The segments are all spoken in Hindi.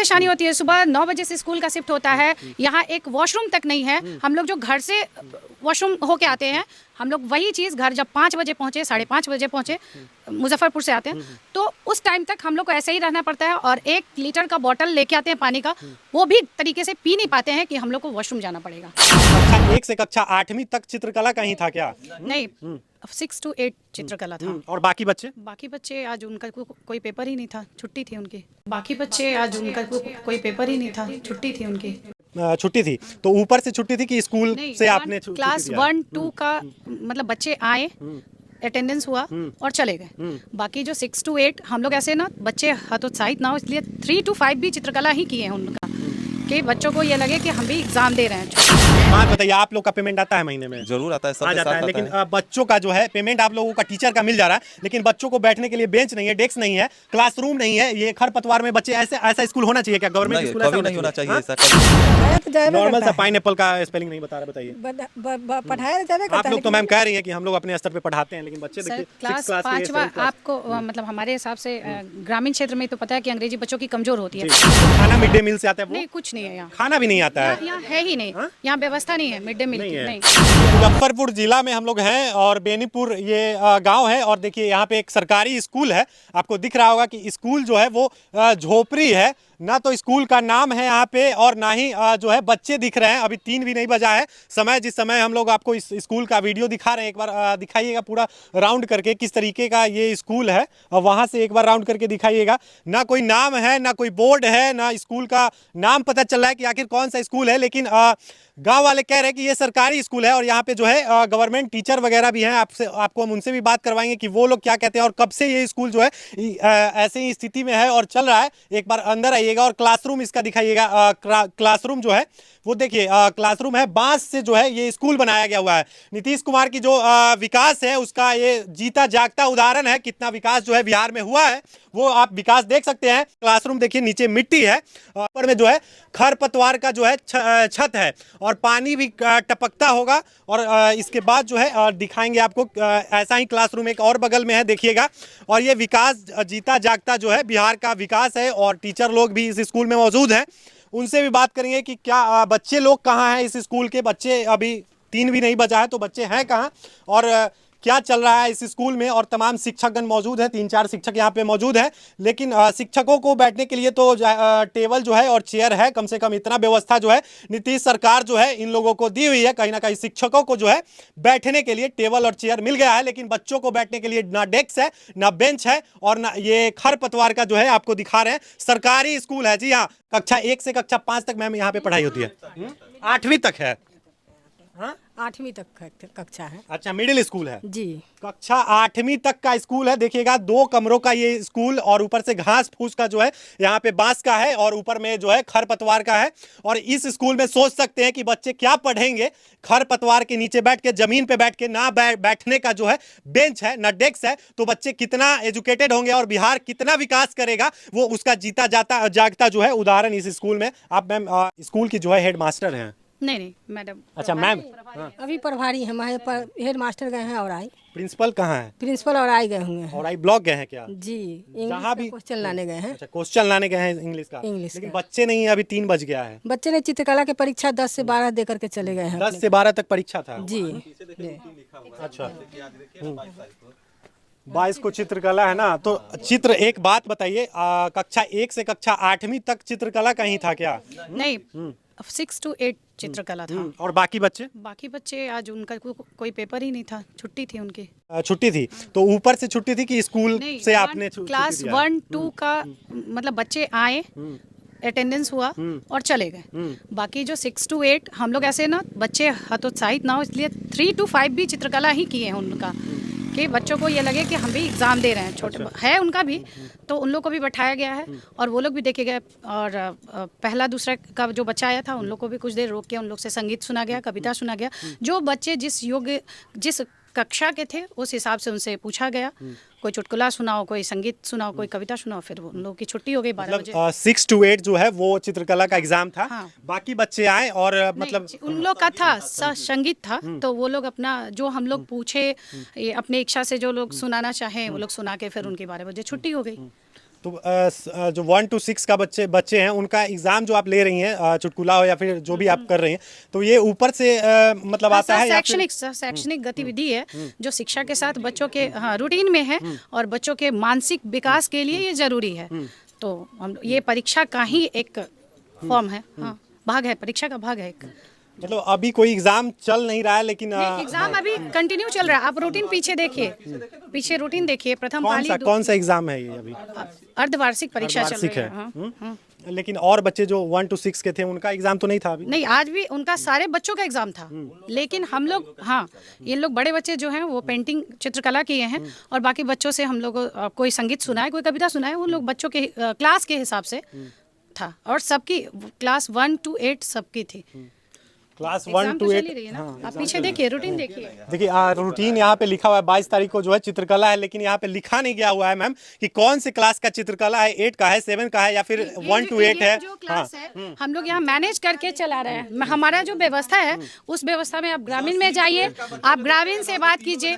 परेशानी होती है। सुबह 9 बजे से स्कूल का शिफ्ट होता है, यहाँ एक वॉशरूम तक नहीं है। हम लोग जो घर से वॉशरूम होके आते हैं, हम लोग वही चीज़ घर जब 5 बजे पहुँचे, 5:30 बजे पहुँचे, मुजफ्फरपुर से आते हैं, तो उस टाइम तक हम लोग को ऐसे ही रहना पड़ता है। और 1 लीटर का बॉटल लेके आते हैं पानी का, वो भी तरीके से पी नहीं पाते हैं कि हम लोग को वॉशरूम जाना पड़ेगा। कक्षा 1 से कक्षा 8वीं तक चित्रकला का ही था क्या? नहीं, 6 to 8 चित्रकला था। और बाकी बच्चे आज उनका कोई पेपर ही नहीं था, छुट्टी थी उनकी। आज उनका कोई पेपर ही नहीं था, छुट्टी थी उनकी। छुट्टी थी, तो ऊपर से छुट्टी थी कि स्कूल से आपने क्लास 1-2 का मतलब बच्चे आए, अटेंडेंस हुआ और चले गए। बाकी जो 6 to 8 हम लोग ऐसे ना बच्चे हतोत्साहित ना हो, इसलिए 3 to 5 भी चित्रकला ही किए हैं उनका, कि बच्चों को ये लगे कि हम भी एग्जाम दे रहे हैं। बात बताइए, आप लोग का पेमेंट आता है महीने में? जरूर आता है, सब आ जाता है, लेकिन है। बच्चों का जो है पेमेंट आप लोगों का टीचर का मिल जा रहा है, लेकिन बच्चों को बैठने के लिए बेंच नहीं है, डेस्क नहीं है, क्लासरूम नहीं है। ये खरपतवार में बच्चे ऐसा स्कूल होना चाहिए क्या? गवर्नमेंट स्कूल कभी नहीं होना चाहिए ऐसा। नॉर्मल सा पाइनएप्पल का स्पेलिंग नहीं बता रहे, बताइए। पढ़ाया आप लोग तो मैम कह रही हैं कि हम लोग अपने स्तर पे पढ़ाते हैं, लेकिन बच्चे देखिए क्लास 5वां आपको मतलब हमारे हिसाब से ग्रामीण क्षेत्र में तो पता है कि अंग्रेजी बच्चों की कमजोर होती है। खाना मिड डे मील से आता है? नहीं, कुछ नहीं है यहाँ, खाना भी नहीं आता है, यहाँ है ही नहीं, यहाँ व्यवस्था नहीं है मिड डे मील की। नहीं। मुजफ्फरपुर जिला में हम लोग हैं और बेनीपुर ये गांव है, और देखिए यहाँ पे एक सरकारी स्कूल है। आपको दिख रहा होगा कि स्कूल जो है वो झोपड़ी है, ना तो स्कूल का नाम है यहाँ पे और ना ही जो है बच्चे दिख रहे हैं। अभी 3 भी नहीं बजा है समय, जिस समय हम लोग आपको इस स्कूल का वीडियो दिखा रहे हैं। एक बार दिखाइएगा पूरा राउंड करके किस तरीके का ये स्कूल है, और वहाँ से एक बार राउंड करके दिखाइएगा। ना कोई नाम है, ना कोई बोर्ड है, ना स्कूल का नाम पता चल रहा है कि आखिर कौन सा स्कूल है। लेकिन गांव वाले कह रहे हैं कि ये सरकारी स्कूल है, और यहाँ पे जो है गवर्नमेंट टीचर वगैरह भी हैं। आपको हम उनसे भी बात करवाएंगे कि वो लोग क्या कहते हैं और कब से ये स्कूल जो है ऐसे ही स्थिति में है और चल रहा है। एक बार अंदर आइएगा और क्लासरूम इसका दिखाइएगा। क्लासरूम जो है वो देखिए, क्लासरूम है, बांस से जो है ये स्कूल बनाया गया हुआ है। नीतीश कुमार की जो विकास है उसका ये जीता जागता उदाहरण है। कितना विकास जो है बिहार में हुआ है वो आप विकास देख सकते हैं। क्लासरूम देखिए, नीचे मिट्टी है, ऊपर में जो है खरपतवार का जो है छत है, और पानी भी टपकता होगा। और इसके बाद जो है दिखाएंगे आपको, ऐसा ही क्लासरूम एक और बगल में है, देखिएगा। और ये विकास जीता जागता जो है बिहार का विकास है, और टीचर लोग भी इस स्कूल में मौजूद हैं। उनसे भी बात करेंगे कि क्या बच्चे लोग कहाँ हैं इस स्कूल के। बच्चे अभी 3 भी नहीं बजा है, तो बच्चे हैं कहाँ और क्या चल रहा है इस स्कूल में। और तमाम शिक्षकगण मौजूद हैं, 3-4 शिक्षक यहाँ पे मौजूद हैं। लेकिन शिक्षकों को बैठने के लिए तो टेबल जो है और चेयर है, कम से कम इतना व्यवस्था जो है नीतीश सरकार जो है इन लोगों को दी हुई है। कहीं ना कहीं शिक्षकों को जो है बैठने के लिए टेबल और चेयर मिल गया है, लेकिन बच्चों को बैठने के लिए ना डेस्क है, ना बेंच है, और ना ये खरपतवार का जो है आपको दिखा रहे हैं। सरकारी स्कूल है जी हाँ, कक्षा 1 से कक्षा 5 तक मैम यहाँ पे पढ़ाई होती है। 8वीं तक है? हाँ, 8वीं तक कक्षा है। अच्छा, मिडिल स्कूल है जी। कक्षा 8वीं तक का स्कूल है। देखिएगा, 2 कमरों का ये स्कूल, और ऊपर से घास फूस का जो है यहाँ पे बांस का है, और ऊपर में जो है खरपतवार का है। और इस स्कूल में सोच सकते हैं कि बच्चे क्या पढ़ेंगे। खरपतवार के नीचे बैठ के, जमीन पे बैठ के, ना बैठने का जो है बेंच है, ना डेस्क है, तो बच्चे कितना एजुकेटेड होंगे और बिहार कितना विकास करेगा, वो उसका जीता जागता जो है उदाहरण इस स्कूल में। आप मैम स्कूल की जो है हेड मास्टर हैं? नहीं मैडम। अच्छा मैम, अभी प्रभारी हमारे हेड मास्टर गए हैं और आई। प्रिंसिपल कहाँ है? प्रिंसिपल और आई गए हुए हैं। और आई ब्लॉक गए हैं क्या? जी, जहाँ भी क्वेश्चन लाने गए हैं। अच्छा, क्वेश्चन लाने गए हैं इंग्लिश का। लेकिन बच्चे नहीं है, अभी 3 बज गया है। बच्चे ने चित्रकला की परीक्षा 10 से 12 दे करके चले गए हैं। 10 से 12 तक परीक्षा था जी। अच्छा, 22 को चित्रकला है ना। तो चित्र, एक बात बताइए, कक्षा 1 से कक्षा 8वीं तक चित्रकला का ही था क्या? नहीं, 6 to 8 चित्रकला था। और बाकी बच्चे आज उनका कोई पेपर ही नहीं था, छुट्टी थी उनकी। छुट्टी थी, तो ऊपर से छुट्टी थी कि स्कूल से आपने क्लास 1-2 का मतलब बच्चे आए, अटेंडेंस हुआ और चले गए। बाकी जो 6 to 8 हम लोग ऐसे ना बच्चे हतोत्साहित ना हो, इसलिए 3 to 5 भी चित्रकला ही किए हैं उनका, कि बच्चों को ये लगे कि हम भी एग्ज़ाम दे रहे हैं। छोटे है उनका भी, तो उन लोग को भी बैठाया गया है, और वो लोग भी देखे गए। और पहला दूसरा का जो बच्चा आया था, उन लोग को भी कुछ देर रोक के उन लोग से संगीत सुना गया, कविता सुना गया। जो बच्चे जिस कक्षा के थे उस हिसाब से उनसे पूछा गया। कोई चुटकुला सुनाओ, कोई संगीत सुनाओ, कोई कविता सुनाओ। फिर उन लोगों की छुट्टी हो गई 12 बजे। 6 to 8 जो है वो चित्रकला का एग्जाम था। हाँ। बाकी बच्चे आए और मतलब उन लोग का था संगीत था, तो वो लोग अपना जो हम लोग पूछे, ये अपने इच्छा से जो लोग सुनाना चाहें वो लोग सुना के फिर उनकी 12 बजे छुट्टी हो गई। तो जो 1 to 6 का बच्चे हैं उनका एग्जाम जो आप ले रही हैं चुटकुला हो या फिर जो भी आप कर रही हैं, तो ये ऊपर से मतलब आता है या फिर शैक्षणिक गतिविधि है जो शिक्षा के साथ बच्चों के रूटीन में है और बच्चों के मानसिक विकास के लिए ये जरूरी है। तो हम ये परीक्षा का ही एक फॉर्म है, हाँ भाग है, परीक्षा का भाग है एक। मतलब अभी कोई एग्जाम चल नहीं रहा है लेकिन एग्जाम अभी कंटिन्यू चल रहा है। आप रूटीन पीछे देखिए, पीछे रूटीन देखिए। प्रथम पाली कौन सा एग्जाम है ये अभी? अर्धवार्षिक परीक्षा चल अर्धवार्षिक रही है। हाँ। लेकिन और बच्चे जो 1 to 6 के थे उनका एग्जाम तो नहीं था अभी? नहीं, आज भी उनका सारे बच्चों का एग्जाम था, लेकिन हम लोग ये लोग बड़े बच्चे जो हैं वो पेंटिंग चित्रकला किए हैं और बाकी बच्चों से हम लोग कोई संगीत सुनाए, कोई कविता सुनाए, वो लोग बच्चों के क्लास के हिसाब से था और सबकी क्लास 1 to 8 सबकी थी। क्लास 1 एग्जाम to तो 8 चल ही रही है ना। आप पीछे देखिए, रूटीन देखिए। देखिए रूटीन यहाँ पे लिखा हुआ है 22 तारीख को जो है चित्रकला है, लेकिन यहाँ पे लिखा नहीं गया हुआ है मैम कि कौन से क्लास का चित्रकला है, 8 का है, 7 का है या फिर 1 to 8 है। जो क्लास है हम लोग यहाँ मैनेज करके चला रहे हैं। हमारा जो व्यवस्था है उस व्यवस्था में आप ग्रामीण में जाइए, आप ग्रामीण से बात कीजिए।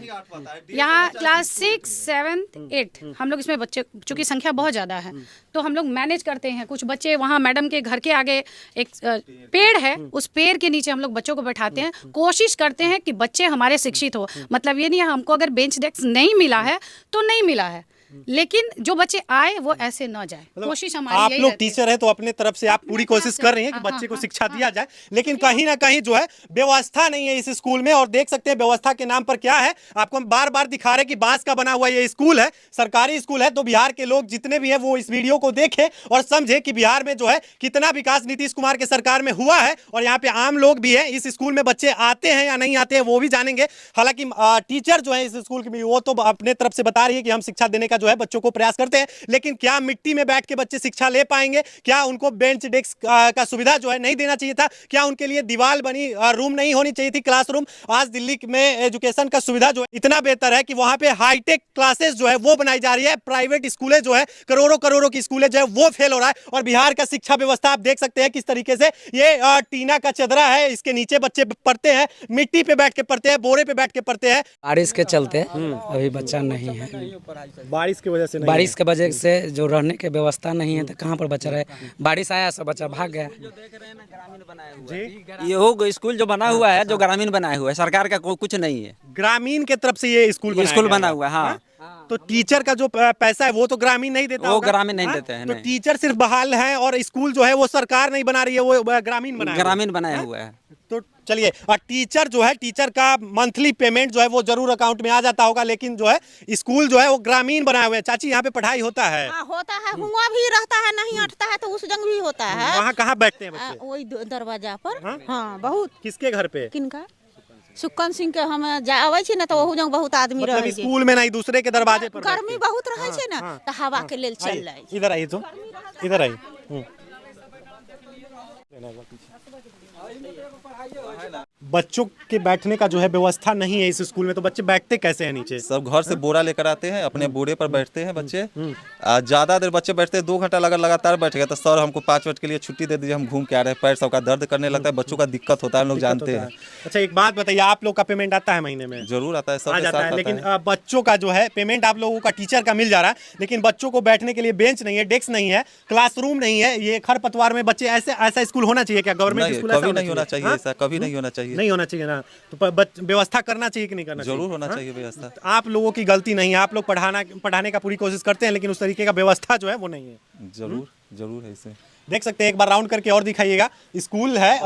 यहाँ क्लास 6, 7, 8 हम लोग इसमें बच्चे चूंकि संख्या बहुत ज़्यादा है तो हम लोग मैनेज करते हैं। कुछ बच्चे वहाँ मैडम के घर के आगे एक पेड़ है, उस पेड़ के नीचे हम लोग बच्चों को बैठाते हैं। कोशिश करते हैं कि बच्चे हमारे शिक्षित हो। मतलब ये नहीं है हमको अगर बेंच डेस्क नहीं मिला है तो नहीं मिला है, लेकिन जो बच्चे आए वो ऐसे न जाए। कोशिश हमारी आप यही लोग रहती है। टीचर हैं तो अपने तरफ से आप पूरी कोशिश कर रही हैं कि बच्चे को शिक्षा दिया जाए, लेकिन कहीं ना कहीं जो है व्यवस्था नहीं है इस स्कूल में। और देख सकते हैं व्यवस्था के नाम पर क्या है, आपको हम बार बार दिखा रहे हैं कि बांस का बना हुआ ये स्कूल है, सरकारी स्कूल है। तो बिहार के लोग जितने भी हैं वो इस वीडियो को देखें और समझे कि बिहार में जो है कितना विकास नीतीश कुमार के सरकार में हुआ है। और यहाँ पे आम लोग भी है, इस स्कूल में बच्चे आते हैं या नहीं आते हैं वो भी जानेंगे। हालांकि टीचर जो है इस स्कूल की वो तो अपने तरफ से बता रही है कि हम शिक्षा देने का जो है बच्चों को प्रयास करते हैं, लेकिन क्या मिट्टी में बैठ के बच्चे शिक्षा ले पाएंगे? क्या उनको बेंच डेस्क का सुविधा जो है नहीं देना चाहिए था? क्या उनके लिए दीवार बनी रूम नहीं होनी चाहिए थी, क्लासरूम? आज दिल्ली में एजुकेशन का सुविधा जो है इतना बेहतर है कि वहां पे हाईटेक क्लासेस जो है वो बनाई जा रही है। प्राइवेट स्कूलें जो है करोड़ों की स्कूलें जो है वो फेल हो रहा है। और बिहार का शिक्षा व्यवस्था आप देख सकते हैं किस तरीके से ये टीना का चदरा है, इसके नीचे बच्चे पढ़ते हैं, मिट्टी पे बैठ के पढ़ते हैं, बोरे पे बैठ के पढ़ते हैं। बारिश के चलते अभी बच्चा नहीं है। बारिश की वजह से नहीं, बारिश के वजह से जो रहने की व्यवस्था नहीं है तो कहाँ पर बच्चा रहे। बारिश आया सब बच्चा भाग गया। ये हो स्कूल जो बना हुआ है, जो ग्रामीण बनाया हुआ है, सरकार का कुछ नहीं है। ग्रामीण के तरफ से ये स्कूल बना हुआ है। हाँ, तो टीचर का जो पैसा है वो तो ग्रामीण नहीं देता, वो ग्रामीण नहीं देते हैं। तो टीचर सिर्फ बहाल है और स्कूल जो है वो सरकार नहीं बना रही है, वो ग्रामीण बनाया हुआ है। तो चलिए, और टीचर जो है, टीचर का मंथली पेमेंट जो है वो जरूर अकाउंट में आ जाता होगा, लेकिन जो है स्कूल जो है वो ग्रामीण बनाए हुए हैं। चाची यहाँ पे पढ़ाई होता है? होता है, हुआ भी रहता है, नहीं हटता है तो उस जंग भी होता है। वहाँ कहाँ बैठते हैं बच्चे? वही दरवाजा पर। हाँ बहुत। किसके घर पे? किनका? सुक्कन सिंह के हम जावे छी ना तो वहु जंग बहुत आदमी रहे। स्कूल में नहीं, दूसरे के दरवाजे पर गर्मी बहुत रहे छे ना तो हवा के लेल चल जाए। इधर आइए, तो इधर आइए। बच्चों के बैठने का जो है व्यवस्था नहीं है इस स्कूल में, तो बच्चे बैठते कैसे हैं नीचे? सब घर से बोरा लेकर आते हैं, अपने बोरे पर बैठते हैं बच्चे। ज्यादा देर बच्चे बैठते हैं, 2 घंटा लगातार बैठ गए तो सर हमको 5 मिनट के लिए छुट्टी दे दीजिए, हम घूम के आ रहे हैं। पैर सबका दर्द करने लगता है, बच्चों का दिक्कत होता है, हम लोग जानते हैं। अच्छा एक बात बताइए, आप लोग का पेमेंट आता है महीने में? जरूर आता है, सब आ जाता है, लेकिन बच्चों का जो है पेमेंट आप लोगों का टीचर का मिल जा रहा है, लेकिन बच्चों को बैठने के लिए बेंच नहीं है, डेस्क नहीं है, क्लासरूम नहीं है। ये खरपतवार में बच्चे ऐसा स्कूल होना चाहिए क्या? गवर्नमेंट स्कूल कभी नहीं होना चाहिए ऐसा, कभी नहीं होना चाहिए। नहीं होना चाहिए ना, तो व्यवस्था करना चाहिए कि नहीं करना चाहिए? जरूर होना चाहिए व्यवस्था। आप लोगों की गलती नहीं है, आप लोग पढ़ाने का पूरी कोशिश करते हैं, लेकिन उस तरीके का व्यवस्था जो है वो नहीं है। जरूर है इसे। देख सकते हैं, एक बार राउंड करके और दिखाइएगा। स्कूल है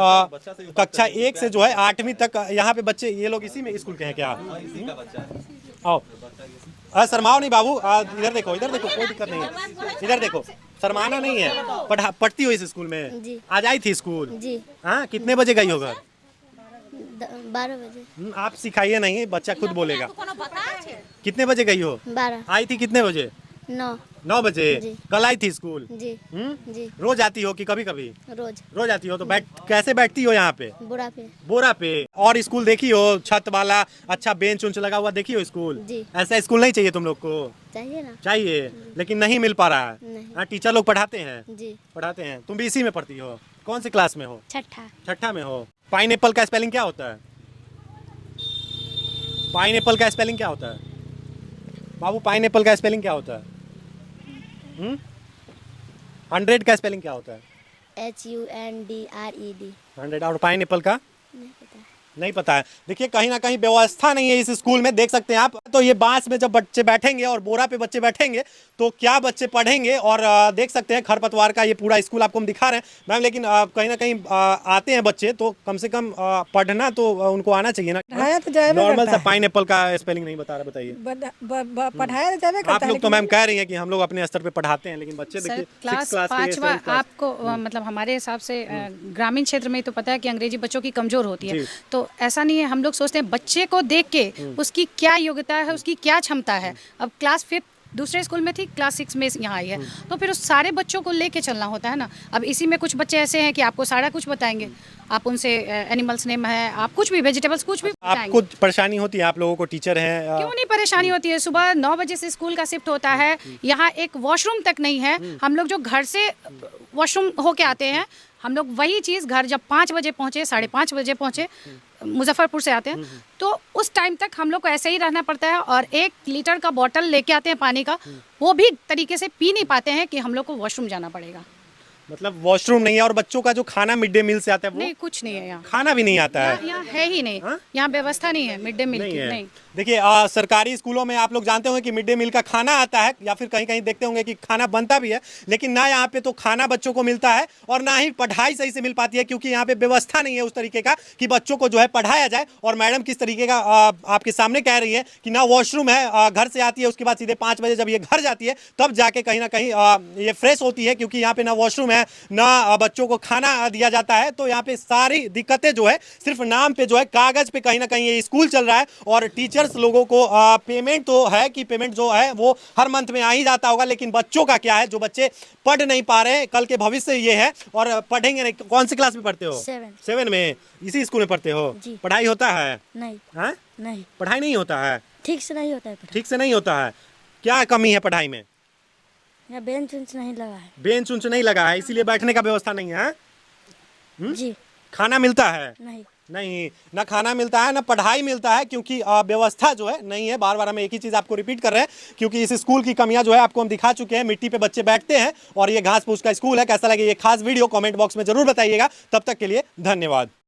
कक्षा 1 से जो है 8वीं तक यहाँ पे बच्चे, ये लोग इसी में स्कूल के हैं क्या? आओ, शर्माओ नहीं बाबू, इधर देखो, कोई दिक्कत नहीं है। इधर देखो, शर्माना नहीं है। पढ़ती हो इस स्कूल में? जी। आज आई थी स्कूल? जी। हाँ, कितने बजे गई हो घर? 12 बजे। आप सिखाइए नहीं, बच्चा खुद बोलेगा। कितने बजे गई हो? 12। आई थी कितने बजे? 9 बजे। जी। कल आई थी स्कूल? जी। जी। रोज आती हो कि कभी कभी? रोज आती हो। तो कैसे बैठती हो यहाँ पे? बोरा पे। और स्कूल देखी हो, छत वाला अच्छा बेंच उंच लगा हुआ देखी हो स्कूल? जी। ऐसा स्कूल नहीं चाहिए तुम लोग को? चाहिए ना। चाहिए, लेकिन नहीं मिल पा रहा है। नहीं। टीचर लोग पढ़ाते हैं? जी। पढ़ाते हैं। तुम भी इसी में पढ़ती हो? कौन सी क्लास में हो? छठा में हो। पाइनएप्पल का स्पेलिंग क्या होता है? पाइनएप्पल का स्पेलिंग क्या होता है बाबू? पाइनएप्पल का स्पेलिंग क्या होता है? 100 का स्पेलिंग क्या होता है? HUNDRED 100। और पाइनएप्पल का नहीं पता। नहीं पता है। देखिए कहीं ना कहीं व्यवस्था नहीं है इस स्कूल में, देख सकते हैं आप। तो ये बांस में जब बच्चे बैठेंगे और बोरा पे बच्चे बैठेंगे तो क्या बच्चे पढ़ेंगे। और देख सकते हैं खरपतवार का ये पूरा स्कूल आपको हम दिखा रहे हैं मैम। लेकिन कहीं ना कहीं आते हैं बच्चे तो कम से कम पढ़ना तो उनको आना चाहिए ना। पढ़ाया तो जाएगा नॉर्मल करता सा है। पाइनएप्पल का स्पेलिंग नहीं बता रहा, बताइए। पढ़ाया तो जावे आप करता है लोग तो मैम कह रही हैं कि हम लोग अपने स्तर पे पढ़ाते हैं, लेकिन बच्चे सर देखिए क्लास 6th क्लास के, पाँचवा 7th क्लास। आपको मतलब हमारे हिसाब से ग्रामीण क्षेत्र में तो पता है कि अंग्रेजी बच्चों की कमजोर होती है। जी। तो ऐसा नहीं है, हम लोग सोचते हैं बच्चे को देख के उसकी क्या योग्यता है, उसकी क्या क्षमता है। अब क्लास 5 दूसरे स्कूल में थी, क्लास 6 में यहाँ आई है, तो फिर उस सारे बच्चों को लेके चलना होता है ना। अब इसी में कुछ बच्चे ऐसे हैं कि आपको सारा कुछ बताएंगे, आप उनसे एनिमल्स नेम है, आप कुछ भी वेजिटेबल्स कुछ भी आपको बताएंगे। परेशानी होती है? आप लोगों को टीचर हैं क्यों नहीं परेशानी होती है? सुबह 9 बजे से स्कूल का शिफ्ट होता है, यहाँ एक वॉशरूम तक नहीं है। हम लोग जो घर से वॉशरूम होके आते हैं, हम लोग वही चीज़ घर जब 5 बजे पहुँचे, 5:30 बजे पहुँचे, मुजफ्फरपुर से आते हैं, तो उस टाइम तक हम लोग को ऐसे ही रहना पड़ता है। और 1 लीटर का बॉटल लेके आते हैं पानी का, वो भी तरीके से पी नहीं पाते हैं कि हम लोग को वॉशरूम जाना पड़ेगा। मतलब वॉशरूम नहीं है। और बच्चों का जो खाना मिड डे मील से आता है वो नहीं, कुछ नहीं है यहाँ। खाना भी नहीं आता है। यहाँ है ही नहीं, यहाँ व्यवस्था नहीं है मिड डे मील नहीं की। है। नहीं। देखिए सरकारी स्कूलों में आप लोग जानते होंगे कि मिड डे मील का खाना आता है, या फिर कहीं कहीं देखते होंगे कि खाना बनता भी है, लेकिन ना यहाँ पे तो खाना बच्चों को मिलता है और ना ही पढ़ाई सही से मिल पाती है, क्योंकि यहाँ पे व्यवस्था नहीं है उस तरीके का कि बच्चों को जो है पढ़ाया जाए। और मैडम किस तरीके का आपके सामने कह रही है कि ना वॉशरूम है, घर से आती है उसके बाद सीधे 5 बजे जब ये घर जाती है तब जाके कहीं ना कहीं ये फ्रेश होती है, क्योंकि यहाँ पे ना वॉशरूम है ना बच्चों को खाना दिया जाता है। तो यहाँ पे सारी दिक्कतें जो है सिर्फ नाम पे जो है, कागज पे कहीं ना कहीं ये स्कूल चल रहा है। और टीचर्स लोगों को पेमेंट तो है कि पेमेंट जो है वो हर मंथ में आ ही जाता होगा, लेकिन बच्चों का क्या है? जो बच्चे पढ़ नहीं पा रहे हैं, कल के भविष्य ये है और पढ़ेंगे नहीं। कौन सी क्लास में पढ़ते हो? 7 में। इसी स्कूल में पढ़ते हो? जी। पढ़ाई होता है? नहीं हाँ? नहीं, पढ़ाई नहीं होता है? ठीक से नहीं होता है पढ़ाई। ठीक से नहीं होता है। क्या कमी है पढ़ाई में? यहाँ बेंच वेंच नहीं लगा है। बेंच उंच नहीं लगा है, इसीलिए बैठने का व्यवस्था नहीं है। जी खाना मिलता है? नहीं। नहीं, ना खाना मिलता है ना पढ़ाई मिलता है, क्योंकि व्यवस्था जो है नहीं है। बार बार हम एक ही चीज़ आपको रिपीट कर रहे हैं, क्योंकि इस स्कूल की कमियां जो है आपको हम दिखा चुके हैं। मिट्टी पे बच्चे बैठते हैं और ये घास फूस का स्कूल है। कैसा लगे ये खास वीडियो कमेंट बॉक्स में जरूर बताइएगा। तब तक के लिए धन्यवाद।